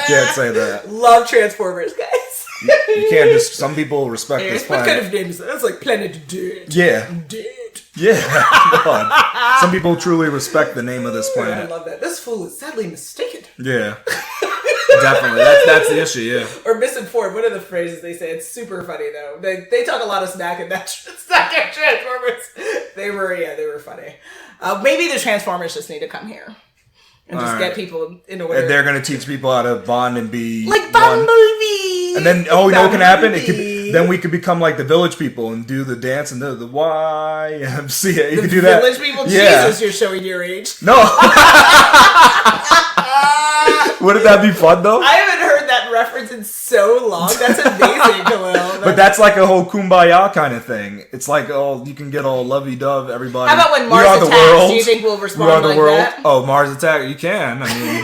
B: Can't say that.
A: Love Transformers, guys.
B: You can't just. Some people respect this planet.
A: What kind of name is that? That's like Planet Dirt.
B: Yeah.
A: Dirt.
B: Yeah. Some people truly respect the name of this planet.
A: I love that. This fool is sadly mistaken.
B: Yeah. Definitely. That's the issue, yeah.
A: Or misinformed. One of the phrases they say, it's super funny though. They talk a lot of smack in that second Transformers. They were funny. Maybe the Transformers just need to come here. And just get people in a way.
B: And they're going to teach people how to bond and be
A: like Bumblebee!
B: And then, you know what can happen? Then we could become like the village people and do the dance and the YMCA. You could do that.
A: Village people?
B: Yeah.
A: Jesus, you're showing your age.
B: No. Wouldn't that be fun though?
A: I haven't heard that reference in so long. That's amazing, Khalil.
B: But that's like a whole kumbaya kind of thing. It's like, you can get all lovey-dove, everybody.
A: How about when Mars attacks? Do you think we'll respond like that?
B: Oh, Mars attack? You can. I mean,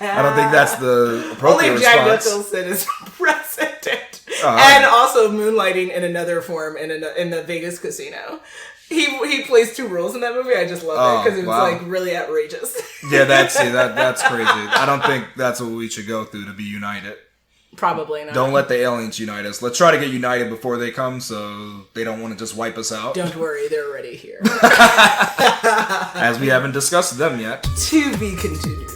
B: I don't think that's the appropriate
A: Only Jack
B: response.
A: Nicholson is president. And also moonlighting in another form in the Vegas casino. He plays two roles in that movie. I just love it because it was like really outrageous.
B: Yeah, that's crazy. I don't think that's what we should go through to be united.
A: Probably not.
B: Don't let the aliens unite us. Let's try to get united before they come so they don't want to just wipe us out.
A: Don't worry, they're already here.
B: As we haven't discussed them yet.
A: To be continued.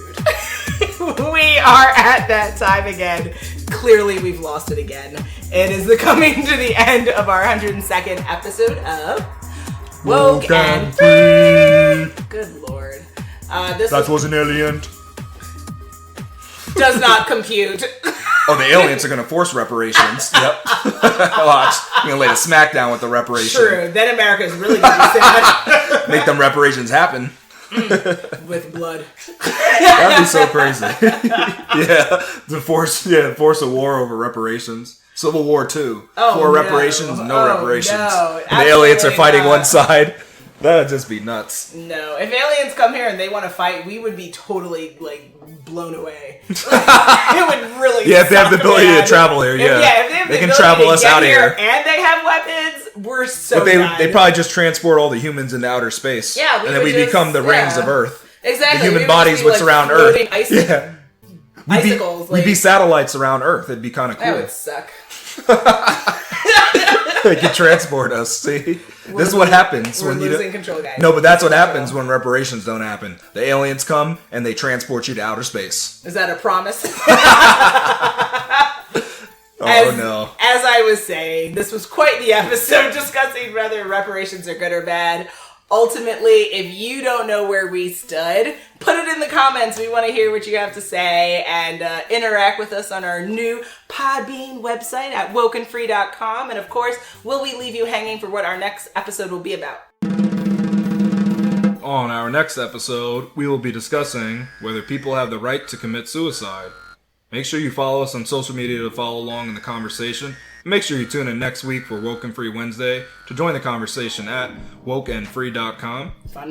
A: We are at that time again. Clearly, we've lost it again. It is coming to the end of our 102nd episode of Woke and Free. Good lord.
B: That was an alien.
A: Does not compute.
B: Oh, the aliens are going to force reparations. Yep. Watch. You're going to lay the smackdown with the reparations.
A: True. Then America is really going to be sad.
B: Make them reparations happen.
A: With blood.
B: That'd be so crazy. Yeah. To force a war over reparations. Civil War 2. For reparations, no reparations.
A: No,
B: and the aliens are fighting one side. That'd just be nuts.
A: No. If aliens come here and they want to fight, we would be totally, blown away. It would really
B: if they have the ability to travel here,
A: if
B: they can travel us out of here.
A: And they have weapons, we're so
B: But they probably just transport all the humans into outer space.
A: Yeah,
B: and then we become the rings of Earth.
A: Exactly.
B: The human bodies would surround Earth.
A: Icicles.
B: We'd be satellites around Earth. It'd be kind of cool.
A: That would suck.
B: They can transport us. See, this is what happens
A: we're
B: when you
A: losing control, guys.
B: No, but that's what happens when reparations don't happen. The aliens come and they transport you to outer space.
A: Is that a promise?
B: No.
A: As I was saying, this was quite the episode discussing whether reparations are good or bad. Ultimately, if you don't know where we stood, put it in the comments. We want to hear what you have to say and interact with us on our new Podbean website at WokeNFree.com. And of course, will we leave you hanging for what our next episode will be about?
B: On our next episode, we will be discussing whether people have the right to commit suicide. Make sure you follow us on social media to follow along in the conversation. Make sure you tune in next week for Woke and Free Wednesday to join the conversation at WokeNFree.com.
A: Fun.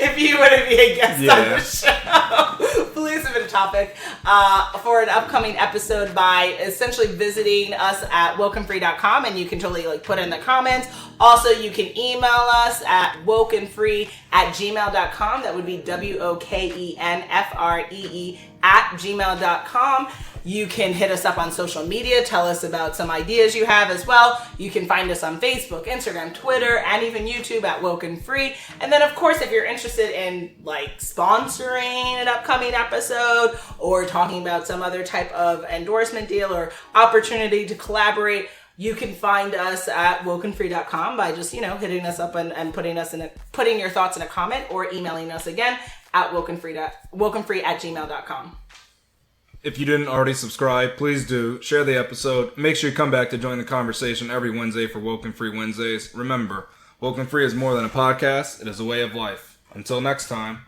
A: If you want to be a guest on the show, please submit a topic for an upcoming episode by essentially visiting us at WokeNFree.com, and you can totally put in the comments. Also, you can email us at WokeNFree@gmail.com. That would be WokenFree@gmail.com. You can hit us up on social media. Tell us about some ideas you have as well. You can find us on Facebook, Instagram, Twitter, and even YouTube at Woke and Free. And then, of course, if you're interested in sponsoring an upcoming episode or talking about some other type of endorsement deal or opportunity to collaborate, you can find us at WokeNFree.com by just, hitting us up and putting your thoughts in a comment or emailing us again at WokeNFree@gmail.com.
B: If you didn't already subscribe, please do. Share the episode. Make sure you come back to join the conversation every Wednesday for Woke and Free Wednesdays. Remember, Woke and Free is more than a podcast. It is a way of life. Until next time.